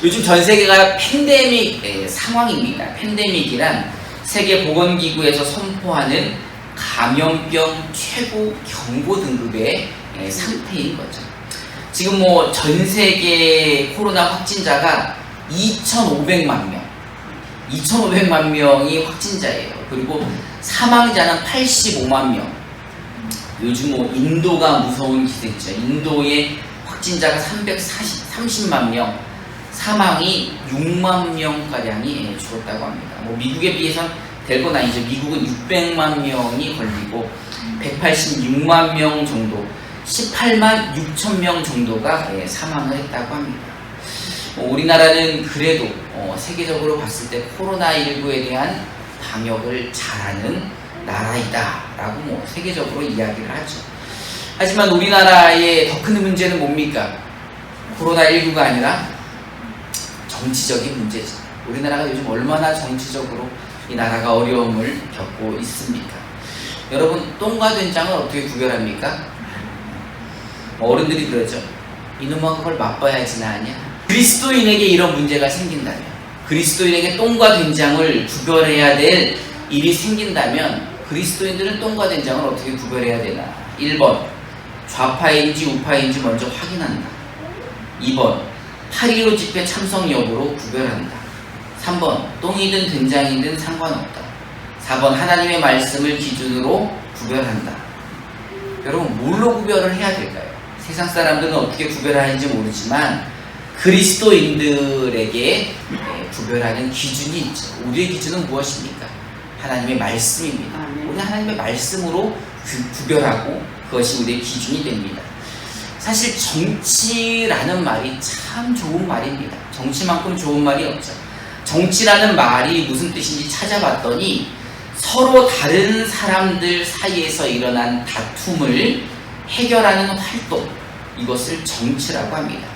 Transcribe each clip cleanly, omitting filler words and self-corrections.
요즘 전 세계가 팬데믹 상황입니다. 팬데믹이란 세계보건기구에서 선포하는 감염병 최고 경보 등급의 상태인 거죠. 지금 전 세계 코로나 확진자가 2,500만 명이 확진자예요. 그리고 사망자는 85만 명. 요즘 인도가 무서운 기세죠. 인도의 확진자가 30만 명, 사망이 6만 명가량이 죽었다고 합니다. 미국에 비해서는 될 건 아니죠. 미국은 600만 명이 걸리고 186만 명 정도, 18만 6천 명 정도가 사망을 했다고 합니다. 우리나라는 그래도 세계적으로 봤을 때 코로나19에 대한 방역을 잘하는 나라이다 라고 세계적으로 이야기를 하죠. 하지만 우리나라의 더 큰 문제는 뭡니까? 코로나19가 아니라 정치적인 문제죠. 우리나라가 요즘 얼마나 정치적으로 이 나라가 어려움을 겪고 있습니까? 여러분, 똥과 된장을 어떻게 구별합니까? 어른들이 그러죠. 이놈아 그걸 맛봐야지 나냐? 그리스도인에게 이런 문제가 생긴다면, 그리스도인에게 똥과 된장을 구별해야 될 일이 생긴다면 그리스도인들은 똥과 된장을 어떻게 구별해야 되나? 1번, 좌파인지 우파인지 먼저 확인한다. 2번, 8.15 집회 참석 여부로 구별한다. 3번, 똥이든 된장이든 상관없다. 4번, 하나님의 말씀을 기준으로 구별한다. 여러분, 뭘로 구별을 해야 될까요? 세상 사람들은 어떻게 구별하는지 모르지만 그리스도인들에게 구별하는 기준이 있죠. 우리의 기준은 무엇입니까? 하나님의 말씀입니다. 우리는 하나님의 말씀으로 구별하고 그것이 우리의 기준이 됩니다. 사실 정치라는 말이 참 좋은 말입니다. 정치만큼 좋은 말이 없죠. 정치라는 말이 무슨 뜻인지 찾아봤더니 서로 다른 사람들 사이에서 일어난 다툼을 해결하는 활동, 이것을 정치라고 합니다.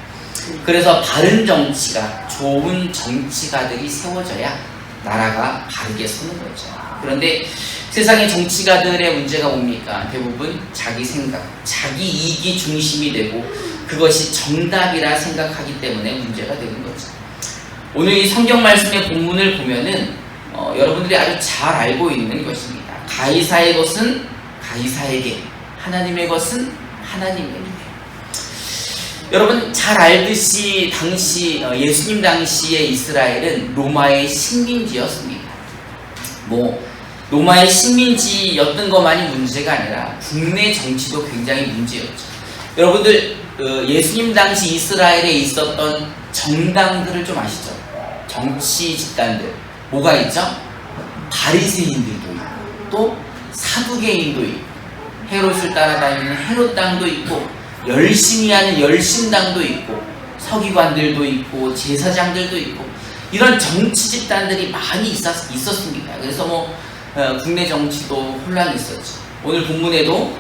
그래서 바른 정치가, 좋은 정치가들이 세워져야 나라가 바르게 서는 거죠. 그런데 세상의 정치가들의 문제가 뭡니까? 대부분 자기 생각, 자기 이익이 중심이 되고 그것이 정답이라 생각하기 때문에 문제가 되는 거죠. 오늘 이 성경 말씀의 본문을 보면은 여러분들이 아주 잘 알고 있는 것입니다. 가이사의 것은 가이사에게, 하나님의 것은 하나님에게. 여러분 잘 알듯이 당시 예수님 당시의 이스라엘은 로마의 식민지였습니다. 로마의 식민지였던 것만이 문제가 아니라 국내 정치도 굉장히 문제였죠. 여러분들 예수님 당시 이스라엘에 있었던 정당들을 좀 아시죠? 정치 집단들 뭐가 있죠? 바리새인들도 있고 또 사두개인도 있고 헤롯을 따라다니는 헤롯당도 있고 열심히 하는 열심당도 있고 서기관들도 있고 제사장들도 있고 이런 정치 집단들이 많이 있었습니다. 그래서 국내 정치도 혼란했었죠. 오늘 본문에도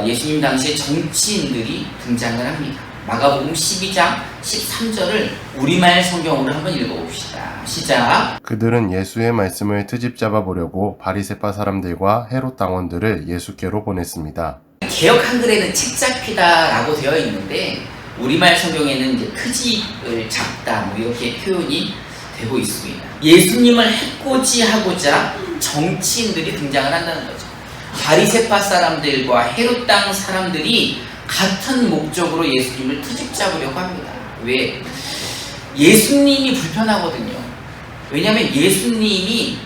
예수님 당시에 정치인들이 등장을 합니다. 마가복음 12장 13절을 우리말 성경으로 한번 읽어봅시다. 시작. 그들은 예수의 말씀을 트집 잡아보려고 바리새파 사람들과 헤롯 당원들을 예수께로 보냈습니다. 개역 한글에는 책 잡히다라고 되어 있는데 우리말 성경에는 이제 트집을 잡다 이렇게 표현이 되고 있습니다. 예수님을 해코지하고자 정치인들이 등장을 한다는 거죠. 바리새파 사람들과 헤롯 땅 사람들이 같은 목적으로 예수님을 트집 잡으려고 합니다. 왜? 예수님이 불편하거든요. 왜냐하면 예수님이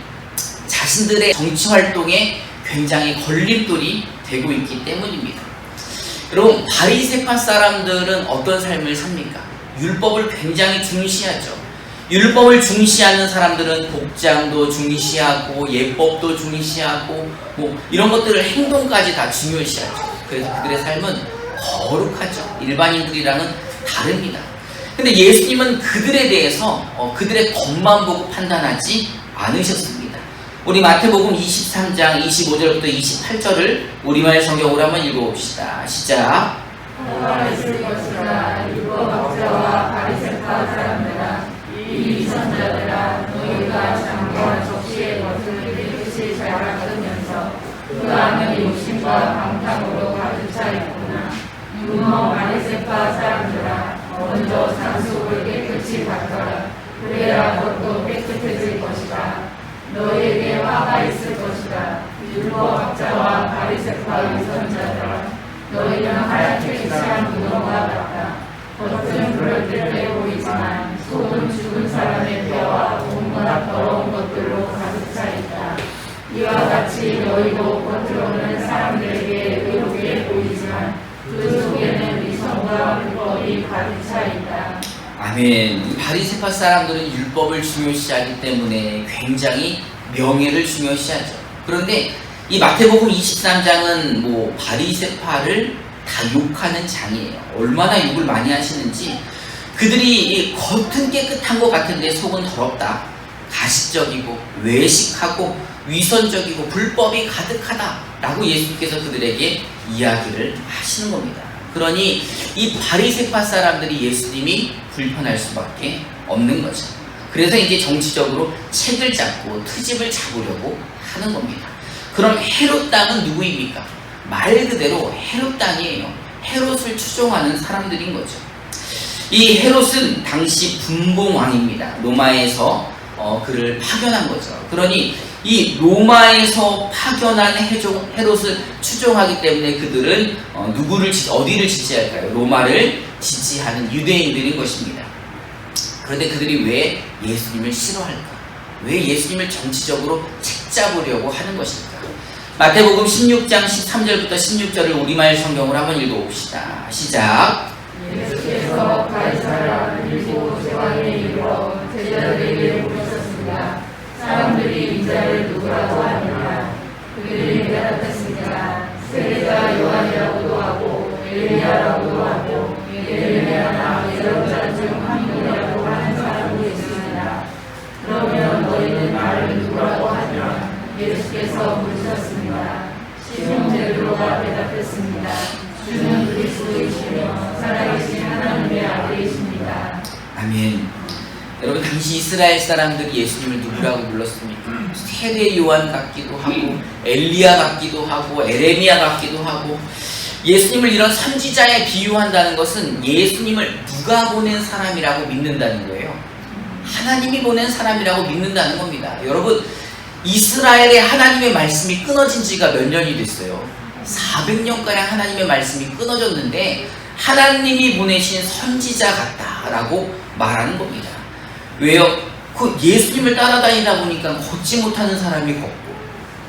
자신들의 정치 활동에 굉장히 걸림돌이 되고 있기 때문입니다. 여러분, 바리새파 사람들은 어떤 삶을 삽니까? 율법을 굉장히 중시하죠. 율법을 중시하는 사람들은 복장도 중시하고 예법도 중시하고 이런 것들을 행동까지 다 중요시하죠. 그래서 그들의 삶은 거룩하죠. 일반인들이랑은 다릅니다. 근데 예수님은 그들에 대해서 그들의 겉만 보고 판단하지 않으셨습니다. 우리 마태복음 23장 25절부터 28절을 우리말 성경으로 한번 읽어봅시다. 시작. 너가 있을 것이다. 율법학자와 바리새파 사람들아, 이 위선자들아, 너희가 장과 접시의 겉을 깨끗이 잘 닦으면서 그 안은 욕심과 방탕으로 가득 차 있구나. 유머 바리새파 사람들아, 먼저 장속을 깨끗이 닦아라. 너희에게 화가 있을 것이다. 율법학자와 바리새파 유선자들아, 너희는 하얗게 칠한 무덤과 같다. 겉은 그럴듯해 보이지만 속은 죽은 사람의 뼈와 온갖 더러운 것들로 가득 차 있다. 이와 같이 너희도 겉으로는 사람들에게 의롭게 보이지만 그 속에는 위선과 불법이 가득 차 있다. 아멘. 바리새파 사람들은 율법을 중요시하기 때문에 굉장히 명예를 중요시하죠. 그런데 이 마태복음 23장은 뭐 바리새파를 다 욕하는 장이에요. 얼마나 욕을 많이 하시는지, 그들이 겉은 깨끗한 것 같은데 속은 더럽다, 가식적이고 외식하고 위선적이고 불법이 가득하다 라고 예수님께서 그들에게 이야기를 하시는 겁니다. 그러니 이 바리새파 사람들이 예수님이 불편할 수밖에 없는 거죠. 그래서 이제 정치적으로 책을 잡고 트집을 잡으려고 하는 겁니다. 그럼 헤롯 땅은 누구입니까? 말 그대로 헤롯 땅이에요. 헤롯을 추종하는 사람들인 거죠. 이 헤롯은 당시 분봉왕입니다. 로마에서 그를 파견한 거죠. 그러니 이 로마에서 파견한 헤롯을 추종하기 때문에 그들은 어디를 지지할까요? 로마를 지지하는 유대인들인 것입니다. 그런데 그들이 왜 예수님을 싫어할까? 왜 예수님을 정치적으로 책잡으려고 하는 것일까? 마태복음 16장 13절부터 16절을 우리말 성경으로 한번 읽어봅시다. 시작. 예수께서 가이사랴 그리고 제왕에 이르러 제자들에게 물으셨습니다. 사람들이 인자를 누구라고 하느냐? 그들이 대답했습니다. 세례자 요한이라고도 하고 엘리야라고도 하고 예레미야나 예언자 중 한 분이라고 하는 사람도 있습니다. 그러면 너희는 나를 누구라고 하냐? 예수께서 물으셨습니다. 시몬 베드로가 대답했습니다. 주는 그리스도이시며 살아계신 하나님의 아들이십니다. 아멘. 여러분, 당시 이스라엘 사람들이 예수님을 누구라고 불렀습니까? 세례 요한 같기도 하고 엘리야 같기도 하고 에레미야 같기도 하고, 예수님을 이런 선지자에 비유한다는 것은 예수님을 누가 보낸 사람이라고 믿는다는 거예요. 하나님이 보낸 사람이라고 믿는다는 겁니다. 여러분, 이스라엘의 하나님의 말씀이 끊어진 지가 몇 년이 됐어요? 400년가량 하나님의 말씀이 끊어졌는데 하나님이 보내신 선지자 같다라고 말하는 겁니다. 왜요? 그 예수님을 따라다니다 보니까 걷지 못하는 사람이 걷고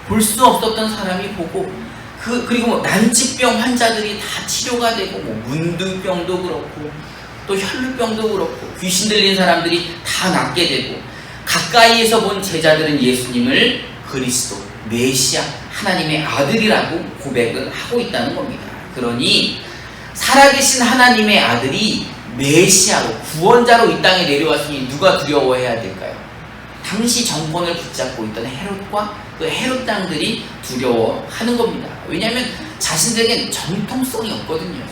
볼 수 없었던 사람이 보고, 그리고 뭐 난치병 환자들이 다 치료가 되고, 뭐 문둥병도 그렇고 또 혈루병도 그렇고 귀신 들린 사람들이 다 낫게 되고, 가까이에서 본 제자들은 예수님을 그리스도, 메시아, 하나님의 아들이라고 고백을 하고 있다는 겁니다. 그러니 살아계신 하나님의 아들이 메시아로, 구원자로 이 땅에 내려왔으니 누가 두려워해야 될까요? 당시 정권을 붙잡고 있던 헤롯과 그 헤롯 땅들이 두려워하는 겁니다. 왜냐하면 자신들에겐 정통성이 없거든요.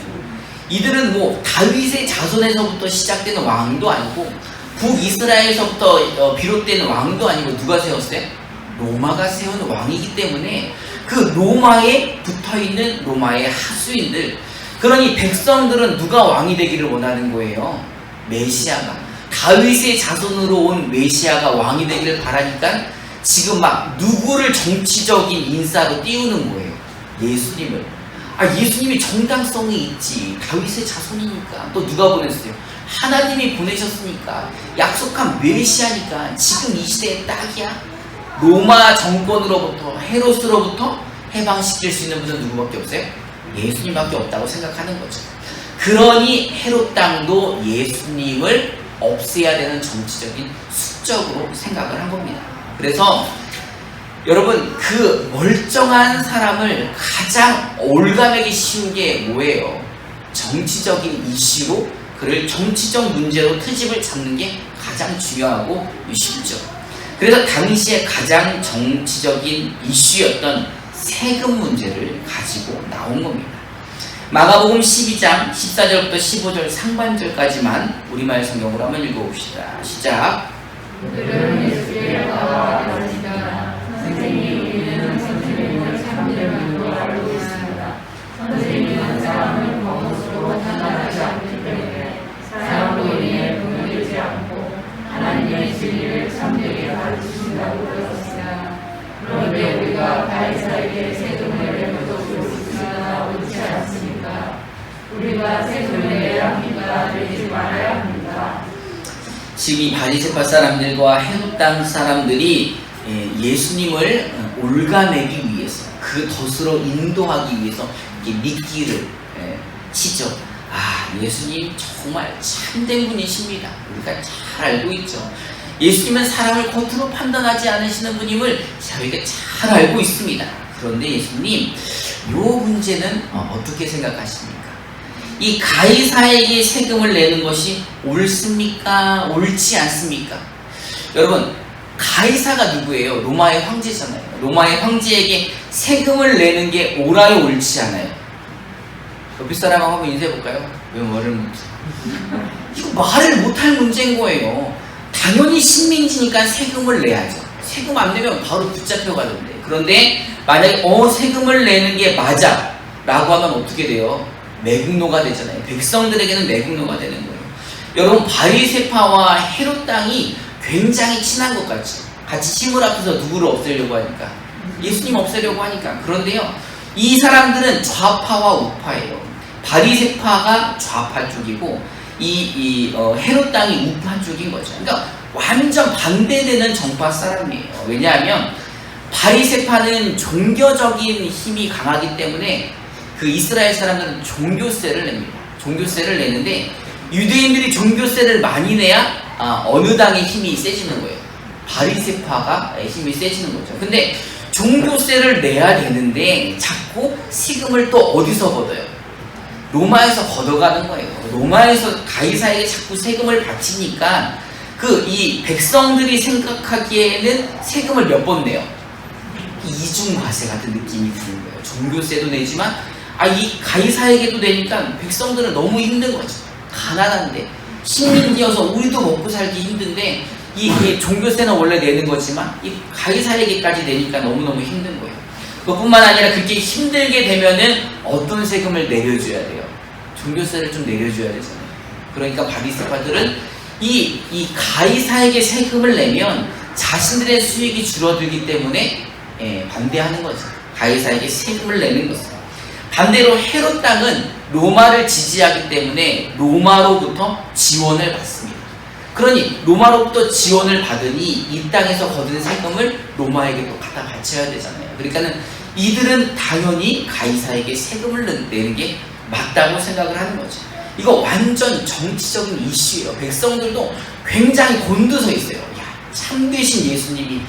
이들은 뭐 다윗의 자손에서부터 시작되는 왕도 아니고 북이스라엘에서부터 비롯되는 왕도 아니고, 누가 세웠어요? 로마가 세운 왕이기 때문에 그 로마에 붙어있는 로마의 하수인들, 그러니 백성들은 누가 왕이 되기를 원하는 거예요? 메시아가, 다윗의 자손으로 온 메시아가 왕이 되기를 바라니까 지금 막 누구를 정치적인 인사로 띄우는 거예요? 예수님을. 예수님이 정당성이 있지, 다윗의 자손이니까. 또 누가 보냈어요? 하나님이 보내셨으니까, 약속한 메시아니까 지금 이 시대에 딱이야. 로마 정권으로부터, 헤롯으로부터 해방시킬 수 있는 분은 누구밖에 없어요? 예수님밖에 없다고 생각하는 거죠. 그러니 헤롯 땅도 예수님을 없애야 되는 정치적인 숙적으로 생각을 한 겁니다. 그래서 여러분, 그 멀쩡한 사람을 가장 올가매기 쉬운 게 뭐예요? 정치적인 이슈로, 그를 정치적 문제로 트집을 잡는 게 가장 중요하고 쉽죠. 그래서 당시에 가장 정치적인 이슈였던 세금 문제를 가지고 나온 겁니다. 마가복음 12장 14절부터 15절 상반절까지만 우리말 성경으로 한번 읽어봅시다. 시작. 그들은 예수께 나와 가르치다가 선생님, 우리는 선생님을 사람들만으로 알고 있습니다. 선생님은 사람을 거짓으로 판단하지 않기 때문에 사람으로 인해 분노되지 않고 하나님의 진리를 참되게 가르치신다고 들었으나 자가 되지 말아야 합니다. 지금 이 바리새파 사람들과 헤롯 땅 사람들이 예수님을 올가매기 위해서, 그 덫으로 인도하기 위해서 이렇게 미끼를 치죠. 아, 예수님 정말 참된 분이십니다. 우리가 잘 알고 있죠. 예수님은 사람을 겉으로 판단하지 않으시는 분임을 저희가 잘 알고 있습니다. 그런데 예수님, 요 문제는 어떻게 생각하십니까? 이 가이사에게 세금을 내는 것이 옳습니까? 옳지 않습니까? 여러분, 가이사가 누구예요? 로마의 황제잖아요. 로마의 황제에게 세금을 내는 게 옳아요, 옳지 않아요? 옆에 사람하고 한번 인사해볼까요? 왜 말을 못해? 이거 말을 못할 문제인 거예요. 당연히 식민지니까 세금을 내야죠. 세금 안 내면 바로 붙잡혀가던데. 그런데 만약에 세금을 내는 게 맞아 라고 하면 어떻게 돼요? 매국노가 되잖아요. 백성들에게는 매국노가 되는 거예요. 여러분, 바리새파와 헤롯 땅이 굉장히 친한 것 같죠. 같이 힘을 합해서 누구를 없애려고 하니까, 예수님 없애려고 하니까. 그런데요, 이 사람들은 좌파와 우파예요. 바리새파가 좌파 쪽이고 헤롯 땅이 우파 쪽인 거죠. 그러니까 완전 반대되는 정파 사람이에요. 왜냐하면 바리새파는 종교적인 힘이 강하기 때문에 그 이스라엘 사람들은 종교세를 냅니다. 종교세를 내는데 유대인들이 종교세를 많이 내야 어느 당의 힘이 세지는 거예요. 바리새파가 힘이 세지는 거죠. 근데 종교세를 내야 되는데 자꾸 세금을 또 어디서 걷어요? 로마에서 걷어가는 거예요. 로마에서 가이사에게 자꾸 세금을 바치니까 이 백성들이 생각하기에는 세금을 몇 번 내요? 이중과세 같은 느낌이 드는 거예요. 종교세도 내지만 이 가이사에게도 내니까 백성들은 너무 힘든 거죠. 가난한데, 식민지여서 우리도 먹고 살기 힘든데 이 종교세는 원래 내는 거지만 이 가이사에게까지 내니까 너무너무 힘든 거예요. 그뿐만 아니라 그렇게 힘들게 되면은 어떤 세금을 내려줘야 돼요? 종교세를 좀 내려줘야 되잖아요. 그러니까 바리새파들은 이 가이사에게 세금을 내면 자신들의 수익이 줄어들기 때문에 반대하는 거죠. 가이사에게 세금을 내는 것은. 반대로 헤롯 땅은 로마를 지지하기 때문에 로마로부터 지원을 받습니다. 그러니 로마로부터 지원을 받으니 이 땅에서 거둔 세금을 로마에게 또 갖다 바쳐야 되잖아요. 그러니까는 이들은 당연히 가이사에게 세금을 내는 게 맞다고 생각을 하는 거죠. 이거 완전 정치적인 이슈예요. 백성들도 굉장히 곤두서 있어요. 참되신 예수님이,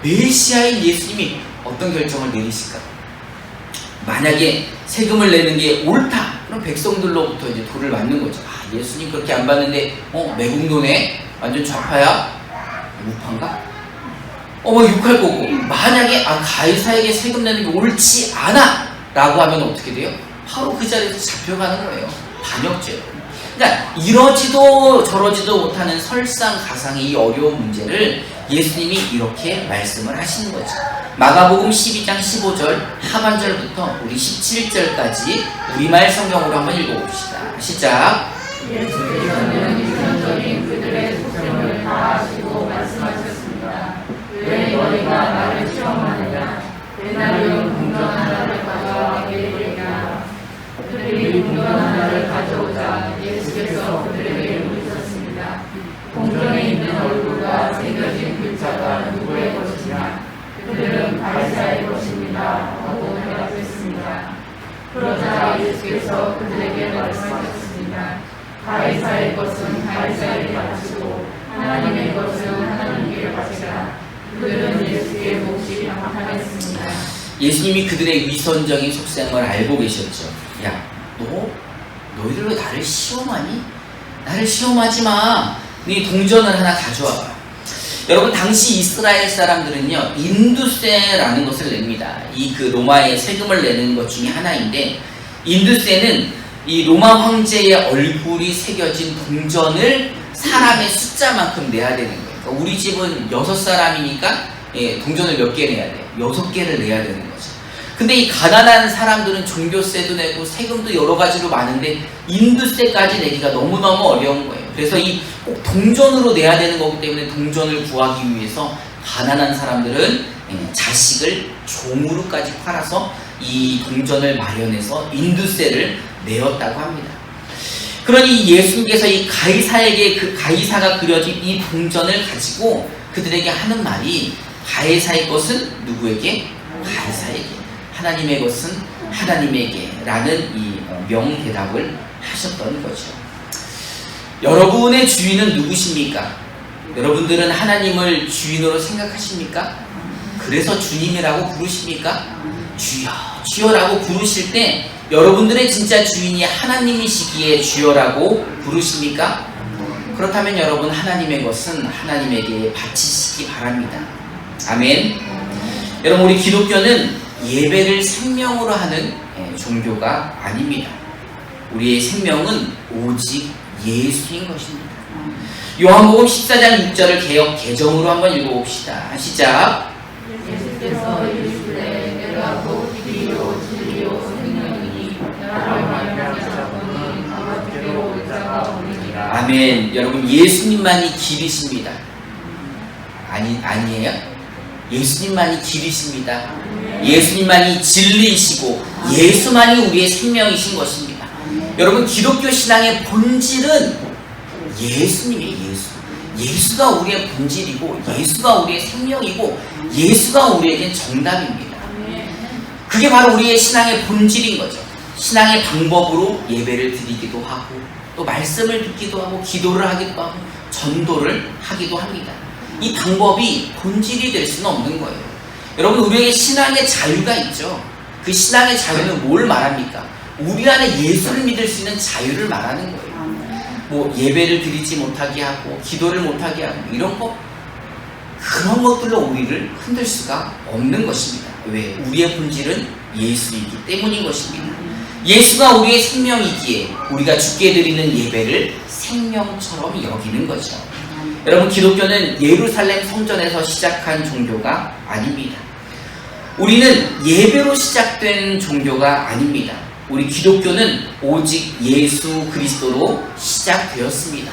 메시아인 예수님이 어떤 결정을 내리실까? 만약에 세금을 내는 게 옳다, 그럼 백성들로부터 이제 돌을 맞는 거죠. 예수님 그렇게 안 받는데 매국노네? 완전 좌파야? 우파인가? 욕할 거고. 만약에 가이사에게 세금 내는 게 옳지 않아 라고 하면 어떻게 돼요? 바로 그 자리에서 잡혀가는 거예요. 반역죄로. 그러니까 이러지도 저러지도 못하는 설상가상의 이 어려운 문제를 예수님이 이렇게 말씀을 하시는 거죠. 마가복음 12장 15절 하반절부터 우리 17절까지 우리말 성경으로 한번 읽어봅시다. 시작. 예수께서는 이전적인 그들의 속셈을 다 아시고 말씀하셨습니다. 왜 너희가 나를 시험하느냐? 내나는 궁전한 나를 가져와 이르리라. 그들이 궁전한 나를 가져오자 예수께서 그들에게 물으셨습니다. 궁전에 있는 얼굴과 새겨진 글자가 누구의 것이냐? 그들은 가이사의 것입니다. 하고 대답했습니다. 그러자 예수께서 그들에게 말씀하셨습니다. 가이사의 것은 가이사에게 바치고 하나님의 것은 하나님께 바치라. 그들은 예수께 몹시 감탄했습니다. 예수님이 그들의 위선적인 속셈을 알고 계셨죠. 야, 너희들로 나를 시험하니? 나를 시험하지 마. 네 동전을 하나 가져와봐. 여러분, 당시 이스라엘 사람들은요, 인두세라는 것을 냅니다. 그 로마에 세금을 내는 것 중에 하나인데, 인두세는 이 로마 황제의 얼굴이 새겨진 동전을 사람의 숫자만큼 내야 되는 거예요. 그러니까 우리 집은 6사람이니까 동전을 몇 개 내야 돼요? 6개를 내야 되는 거죠. 근데 이 가난한 사람들은 종교세도 내고 세금도 여러 가지로 많은데 인두세까지 내기가 너무너무 어려운 거예요. 그래서 꼭 동전으로 내야 되는 거기 때문에 동전을 구하기 위해서 가난한 사람들은 자식을 종으로까지 팔아서 이 동전을 마련해서 인두세를 내었다고 합니다. 그러니 예수님께서 이 가이사에게 그 가이사가 그려진 이 동전을 가지고 그들에게 하는 말이 가이사의 것은 누구에게? 가이사에게. 하나님의 것은 하나님에게 라는 이 명대답을 하셨던 거죠. 여러분의 주인은 누구십니까? 여러분들은 하나님을 주인으로 생각하십니까? 그래서 주님이라고 부르십니까? 주여, 주여라고 부르실 때 여러분들의 진짜 주인이 하나님이시기에 주여라고 부르십니까? 그렇다면 여러분 하나님의 것은 하나님에게 바치시기 바랍니다. 아멘. 여러분 우리 기독교는 예배를 생명으로 하는 종교가 아닙니다. 우리의 생명은 오직 예수인 것입니다. 요한복음 14장 6절을 개역 개정으로 한번 읽어봅시다. 시작. 예수께서 이르시되 내가 곧 길이요 진리요 생명이니 나를 만나는 자뿐이 아버지께로 올 자가 없느니라. 아멘. 여러분 예수님만이 길이십니다. 아니에요? 예수님만이 길이십니다. 예수님만이 진리이시고 예수만이 우리의 생명이신 것입니다. 여러분 기독교 신앙의 본질은 예수님이에요. 예수가 우리의 본질이고 예수가 우리의 생명이고 예수가 우리에겐 정답입니다. 그게 바로 우리의 신앙의 본질인 거죠. 신앙의 방법으로 예배를 드리기도 하고 또 말씀을 듣기도 하고 기도를 하기도 하고 전도를 하기도 합니다. 이 방법이 본질이 될 수는 없는 거예요. 여러분 우리에게 신앙의 자유가 있죠. 그 신앙의 자유는 뭘 말합니까? 우리 안에 예수를 믿을 수 있는 자유를 말하는 거예요. 뭐 예배를 드리지 못하게 하고 기도를 못하게 하고 이런 거 그런 것들로 우리를 흔들 수가 없는 것입니다. 왜? 우리의 본질은 예수이기 때문인 것입니다. 예수가 우리의 생명이기에 우리가 주께 드리는 예배를 생명처럼 여기는 거죠. 여러분 기독교는 예루살렘 성전에서 시작한 종교가 아닙니다. 우리는 예배로 시작된 종교가 아닙니다. 우리 기독교는 오직 예수 그리스도로 시작되었습니다.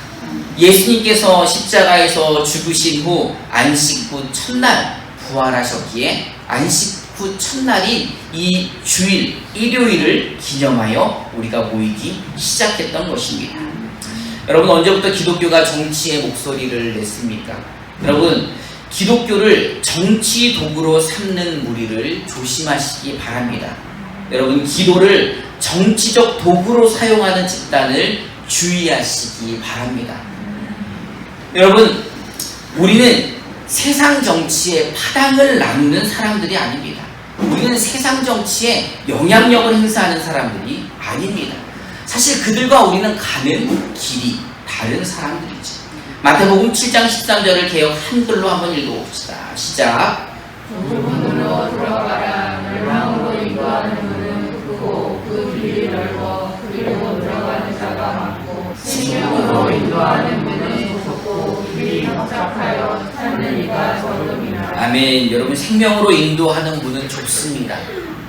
예수님께서 십자가에서 죽으신 후 안식 후 첫날 부활하셨기에 안식 후 첫날인 이 주일 일요일을 기념하여 우리가 모이기 시작했던 것입니다. 여러분 언제부터 기독교가 정치의 목소리를 냈습니까? 여러분 기독교를 정치 도구로 삼는 무리를 조심하시기 바랍니다. 여러분 기도를 정치적 도구로 사용하는 집단을 주의하시기 바랍니다. 여러분 우리는 세상 정치에 파당을 나누는 사람들이 아닙니다. 우리는 세상 정치에 영향력을 행사하는 사람들이 아닙니다. 사실 그들과 우리는 가는 길이 다른 사람들이죠. 마태복음 7장 13절을 개역 한글로 한번 읽어봅시다. 시작. 좁은 들어가라. 멸망으로 인도하는 문은 크고 그 길이 넓어 그리고 들어가는 자가 많고 생명으로 인도하는 문은 좁고 길이 협착하여 찾는 이가 적음이라. 아멘. 여러분 생명으로 인도하는 문은 좁습니다.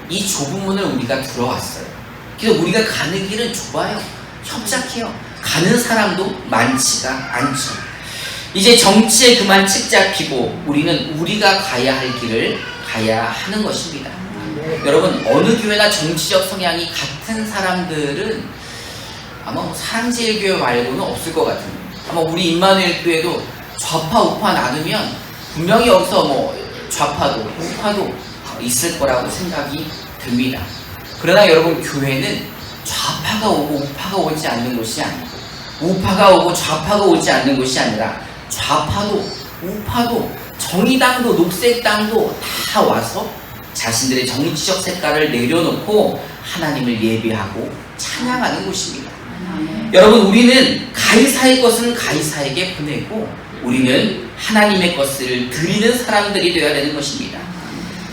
이 좁은 문을 우리가 들어왔어요. 그래서 우리가 가는 길은 좁아요. 협착해요. 가는 사람도 많지가 않죠. 이제 정치에 그만 책 잡히고 우리는 우리가 가야 할 길을 가야 하는 것입니다. 여러분 어느 교회나 정치적 성향이 같은 사람들은 아마 사랑제일교회 말고는 없을 것 같아요. 아마 우리 임마누엘 교회도 좌파 우파 나누면 분명히 여기서 좌파도 우파도 있을 거라고 생각이 듭니다. 그러나 여러분 교회는 좌파가 오고 우파가 오지 않는 곳이 아니고 우파가 오고 좌파가 오지 않는 곳이 아니라 좌파도 우파도 정의당도 녹색당도 다 와서 자신들의 정치적 색깔을 내려놓고 하나님을 예배하고 찬양하는 곳입니다. 여러분 우리는 가이사의 것은 가이사에게 보내고 우리는 하나님의 것을 드리는 사람들이 되어야 되는 것입니다.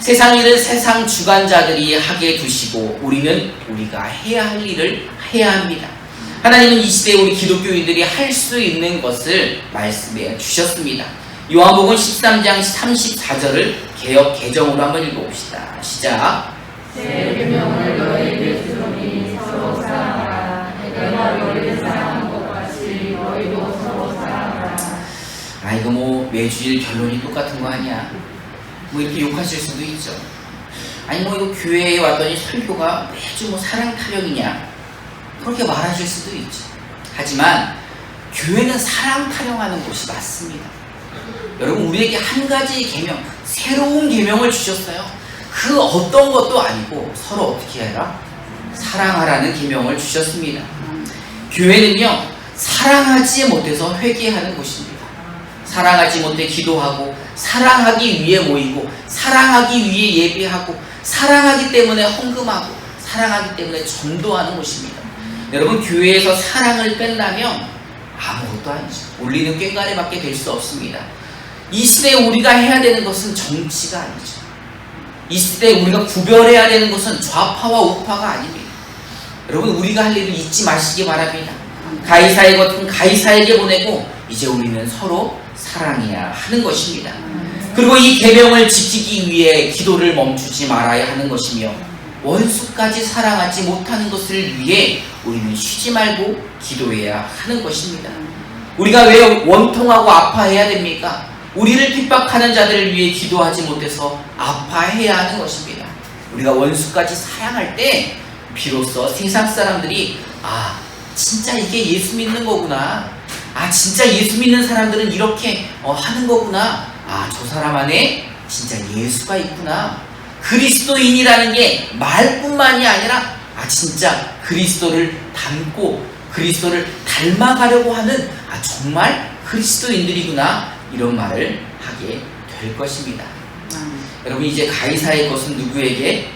세상 일은 세상 주관자들이 하게 두시고 우리는 우리가 해야 할 일을 해야 합니다. 하나님은 이 시대에 우리 기독교인들이 할 수 있는 것을 말씀해 주셨습니다. 요한복음 13장 34절을 개역 개정으로 한번 읽어봅시다. 시작. 새 계명을 너희에게 주노니 서로 사랑하라. 내가 너희를 사랑한 것 같이 너희도 서로 사랑하라. 아 이거 매주일 결론이 똑같은 거 아니야? 이렇게 욕하실 수도 있죠. 아니 이거 교회에 왔더니 설교가 매주 사랑 타령이냐? 그렇게 말하실 수도 있죠. 하지만 교회는 사랑 타령하는 곳이 맞습니다. 여러분, 우리에게 한 가지 계명, 새로운 계명을 주셨어요. 그 어떤 것도 아니고 서로 어떻게 해라? 사랑하라는 계명을 주셨습니다. 교회는요, 사랑하지 못해서 회개하는 곳입니다. 사랑하지 못해 기도하고, 사랑하기 위해 모이고, 사랑하기 위해 예배하고, 사랑하기 때문에 헌금하고, 사랑하기 때문에 전도하는 곳입니다. 여러분, 교회에서 사랑을 뺀다면 아무것도 아니죠. 울리는 꽹과리밖에 될 수 없습니다. 이 시대에 우리가 해야 되는 것은 정치가 아니죠. 이 시대에 우리가 구별해야 되는 것은 좌파와 우파가 아닙니다. 여러분, 우리가 할 일을 잊지 마시기 바랍니다. 가이사의 것은 가이사에게 보내고 이제 우리는 서로 사랑해야 하는 것입니다. 그리고 이 계명을 지키기 위해 기도를 멈추지 말아야 하는 것이며, 원수까지 사랑하지 못하는 것을 위해 우리는 쉬지 말고 기도해야 하는 것입니다. 우리가 왜 원통하고 아파해야 됩니까? 우리를 핍박하는 자들을 위해 기도하지 못해서 아파해야 하는 것입니다. 우리가 원수까지 사랑할 때 비로소 세상 사람들이 진짜 이게 예수 믿는 거구나, 진짜 예수 믿는 사람들은 이렇게 하는 거구나, 저 사람 안에 진짜 예수가 있구나, 그리스도인이라는 게 말뿐만이 아니라 진짜 그리스도를 닮고 그리스도를 닮아가려고 하는 정말 그리스도인들이구나, 이런 말을 하게 될 것입니다. 여러분, 이제 가이사의 것은 누구에게?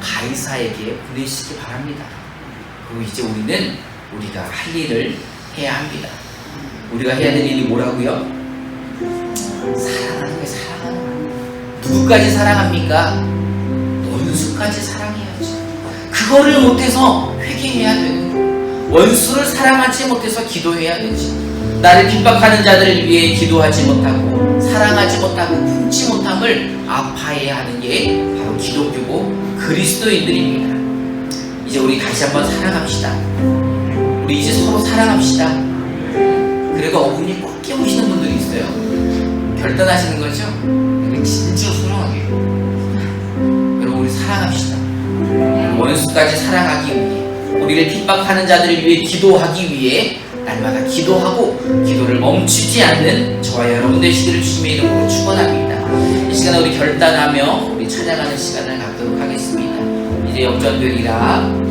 가이사에게 보내시기 바랍니다. 그리고 이제 우리는 우리가 할 일을 해야 합니다. 우리가 해야 될 일이 뭐라고요? 사랑하는 거예요. 사랑하는 거예요. 누구까지 사랑합니까? 원수까지 사랑해야죠. 그거를 못해서 회개해야 되는 거예요. 원수를 사랑하지 못해서 기도해야 되죠. 나를 핍박하는 자들을 위해 기도하지 못하고, 사랑하지 못하고, 품지 못함을 아파해야 하는 게 바로 기독교고 그리스도인들입니다. 이제 우리 다시 한번 사랑합시다. 우리 이제 서로 사랑합시다. 그래도 어머니 꼭 깨우시는 분들이 있어요. 결단하시는 거죠? 진짜 소중하게. 여러분, 우리 사랑합시다. 원수까지 사랑하기 위해, 우리를 핍박하는 자들을 위해 기도하기 위해 날마다 기도하고 기도를 멈추지 않는 저와 여러분 되시기를 주님의 이름으로 축원합니다. 이 시간에 우리 결단하며 우리 찬양하는 시간을 갖도록 하겠습니다. 이제 역전되리라.